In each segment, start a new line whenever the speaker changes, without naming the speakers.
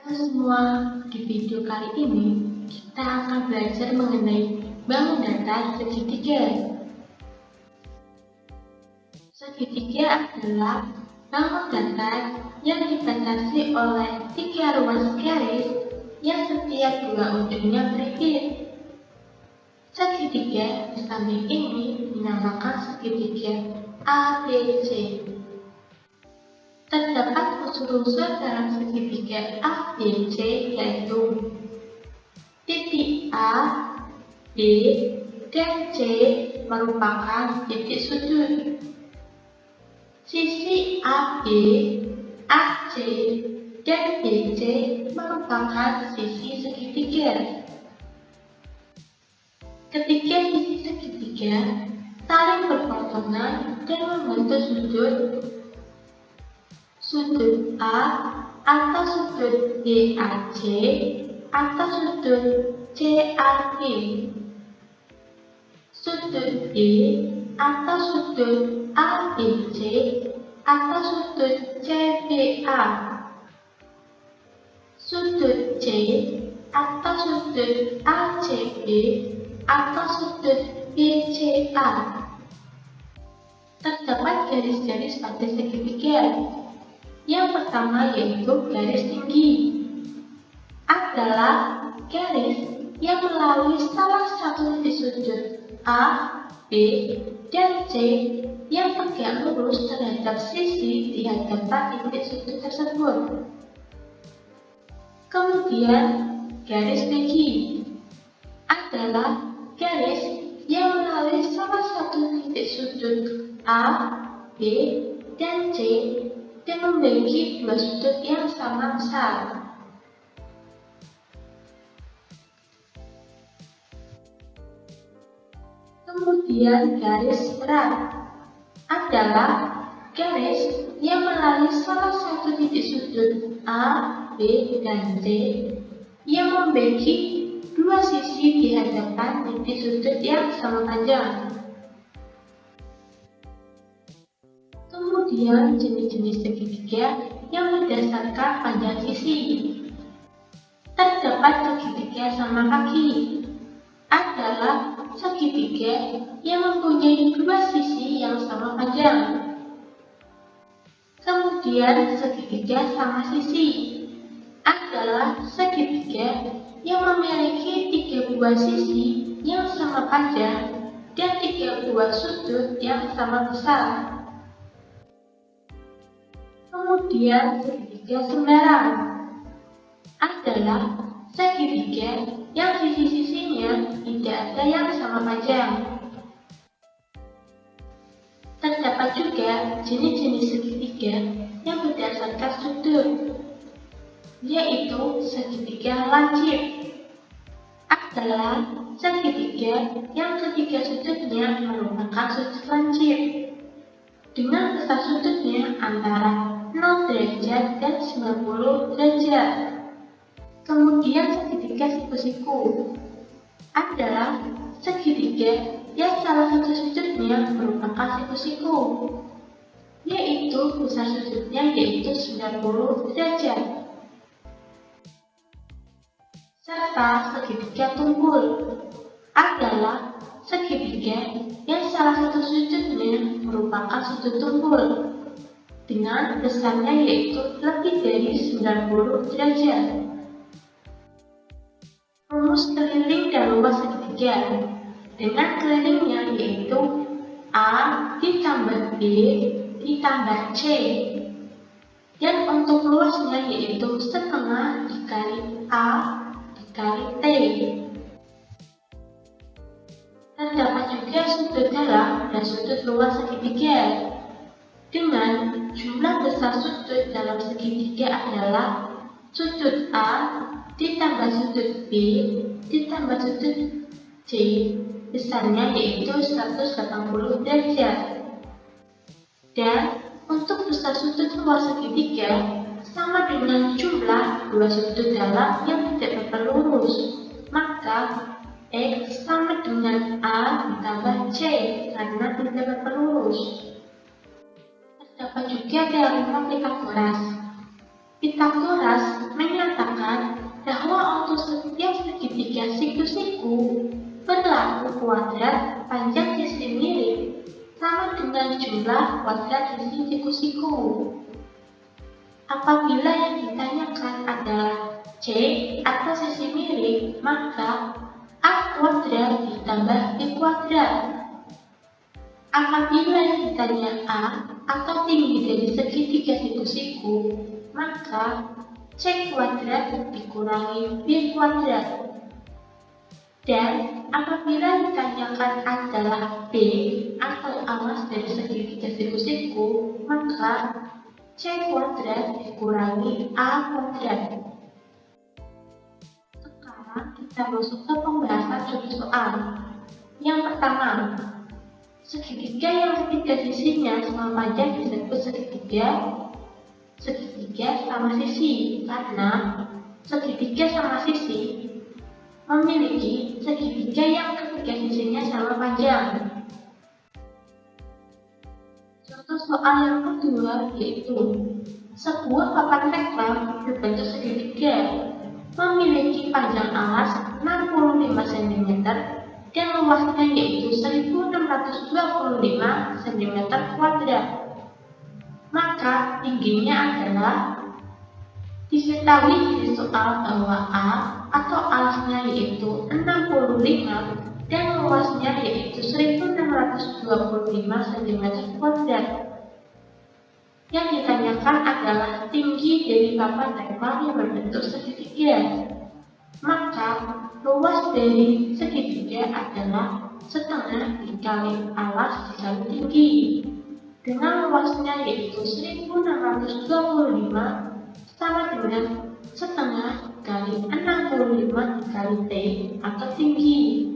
Halo semua, di video kali ini kita akan belajar mengenai bangun datar segitiga. Segitiga adalah bangun datar yang dibatasi oleh 3 ruas garis yang setiap dua ujungnya beririt. Segitiga di samping ini dinamakan segitiga ABC. Terdapat unsur-unsur dalam segitiga ABC yaitu titik A, B, dan C merupakan titik sudut. Sisi AB, AC, dan BC merupakan sisi segitiga. Ketiga sisi segitiga saling berpasangan dan membentuk sudut A atau sudut BAC atau sudut CAB, sudut B atau sudut ABC atau sudut CBA, sudut C atau sudut ACB atau sudut BCA. Terdapat garis-garis pada segitiga. Yang pertama yaitu garis tinggi, adalah garis yang melalui salah satu titik sudut A, B, dan C yang tegak lurus terhadap sisi di hadapan titik sudut tersebut. Kemudian garis bagi adalah garis yang melalui salah satu titik sudut A, B, dan C dan memiliki dua sudut yang sama besar. Kemudian garis berat adalah garis yang melalui salah satu titik sudut A, B, dan C yang memiliki dua sisi di hadapan titik sudut yang sama panjang. Kemudian jenis-jenis segitiga yang berdasarkan panjang sisi. Terdapat segitiga sama kaki, adalah segitiga yang mempunyai dua sisi yang sama panjang. Kemudian segitiga sama sisi adalah segitiga yang memiliki 3 buah sisi yang sama panjang dan 3 buah sudut yang sama besar. Kemudian segitiga sembarang adalah segitiga yang sisi-sisinya tidak ada yang sama panjang. Terdapat juga jenis-jenis segitiga yang berdasarkan sudut, yaitu segitiga lancip adalah segitiga yang ketiga sudutnya merupakan sudut lancip dengan besar sudutnya antara 0 derajat dan 90 derajat. Kemudian segitiga siku-siku adalah segitiga yang salah satu sudutnya merupakan siku-siku, yaitu besar sudutnya yaitu 90 derajat. Serta segitiga tumpul adalah segitiga yang salah satu sudutnya merupakan sudut tumpul dengan besarnya yaitu lebih dari 90 derajat. Rumus keliling dan luas segitiga dengan kelilingnya yaitu A ditambah B ditambah C, dan untuk luasnya yaitu setengah dikali A dikali T. Terdapat juga sudut dalam dan sudut luas segitiga dengan jumlah besar sudut dalam segitiga adalah sudut A ditambah sudut B ditambah sudut C, besarnya yaitu 180 derajat. Dan untuk besar sudut luas segitiga sama dengan jumlah dua sudut dalam yang tidak berlurus, maka X sama dengan A ditambah C karena tidak berlurus. Terdapat juga teorema Pitagoras. Pitagoras menyatakan adalah kuadrat sisi siku-siku. Apabila yang ditanyakan adalah C atau sisi miring, maka A kuadrat ditambah B kuadrat. Apabila yang ditanya A atau tinggi dari segitiga siku-siku, maka C kuadrat dikurangi B kuadrat. Dan apabila ditanyakan adalah B atau alas dari segitiga siku-siku, maka C kuadrat dikurangi A kuadrat. Sekarang kita masuk ke pembahasan contoh soal. Yang pertama, segitiga yang ketiga sisinya sama panjang disebut segitiga sama sisi, karena segitiga sama sisi memiliki segitiga yang ketiga sisinya sama panjang. Contoh soal yang kedua yaitu sebuah papan reklam berbentuk segitiga memiliki panjang alas 65 cm dan luasnya yaitu 1625 cm kuadrat. Maka tingginya adalah, diketahui dari soal bahwa A atau alasnya yaitu 65 dan luasnya yaitu 1625 cm kuadrat. Yang ditanyakan adalah tinggi dari papan reklam yang berbentuk segitiga. Maka luas dari segitiga adalah setengah dikali alas dikali tinggi, dengan luasnya yaitu 1625 sama dengan setengah kali 65 dikali T atau tinggi.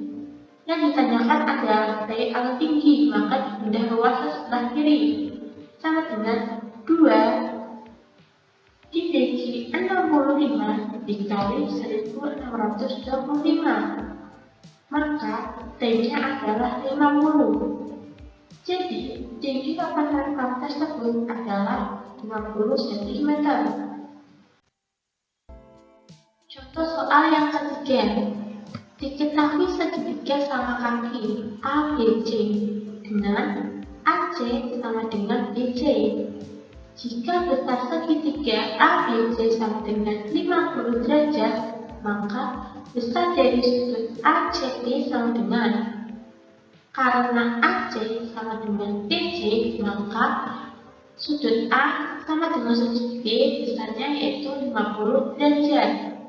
Yang ditanyakan adalah T atau tinggi, maka dipindah luas ke sebelah kiri, sama dengan 2 dibagi 65 dikali 1625, maka T-nya adalah 50. Jadi, tinggi papan reklam tersebut adalah 50 cm. Contoh soal yang ketiga. Diketahui segitiga sama kaki ABC dengan AC sama dengan BC. Jika besar segitiga ABC sama dengan 50 derajat, maka besar dari sudut ACB sama dengan, karena AC sama dengan BC, maka sudut A sama dengan sudut B besarnya yaitu 50 derajat.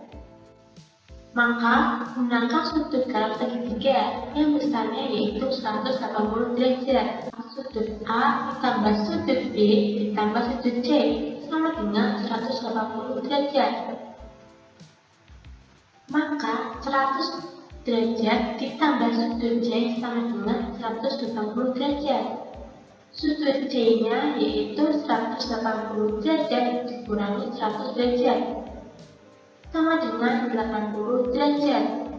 Maka gunakan sudut dalam segitiga yang besarnya yaitu 180 derajat. Sudut A ditambah sudut B ditambah sudut C sama dengan 180 derajat. Maka 100 derajat ditambah sudut C sama dengan 180 derajat. Sudut C-nya yaitu 180 derajat dikurangi 100 derajat sama dengan 80 derajat.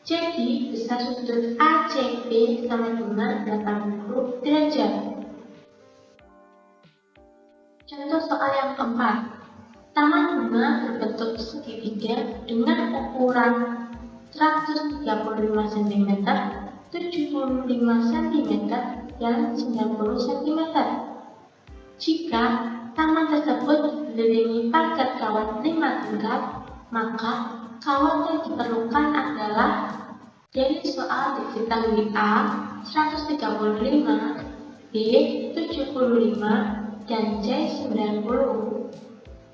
Jadi, besar sudut ACB sama dengan 80 derajat. Contoh soal yang keempat. Taman bunga berbentuk segitiga dengan ukuran 135 cm, 75 cm, dan 90 cm. Jika taman tersebut dikelilingi pagar kawat 5 tingkat, maka kawat yang diperlukan adalah, dari soal diketahui A 135, B 75, dan C 90,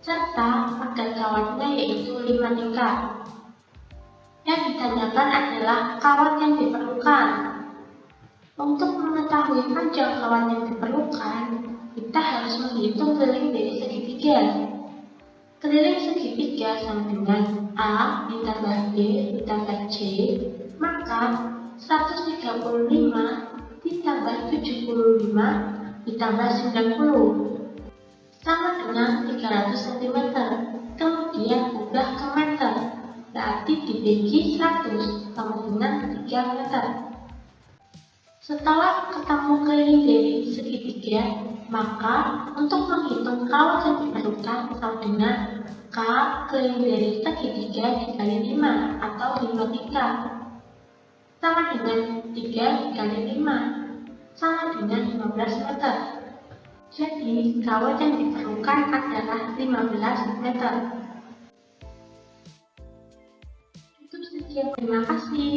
serta pagar kawatnya yaitu 5 tingkat. Yang ditanyakan adalah kawat yang diperlukan. Untuk mengetahui panjang kawat yang diperlukan, kita harus menghitung keliling dari segitiga. Keliling segitiga sama dengan A ditambah B ditambah C, maka 135 ditambah 75 ditambah 90 sama dengan 300 cm. Kemudian ubah ke meter, berarti dibagi 100 sama dengan 3 meter. Setelah ketemu keliling dari segitiga, maka untuk menghitung kawat yang diperlukan sama dengan K keliling dari segitiga dikali 5 atau 5 tingkat, sama dengan 3 dikali 5. sama dengan 15 meter. Jadi, kawat yang diperlukan adalah 15 meter. Itu sekian, terima kasih.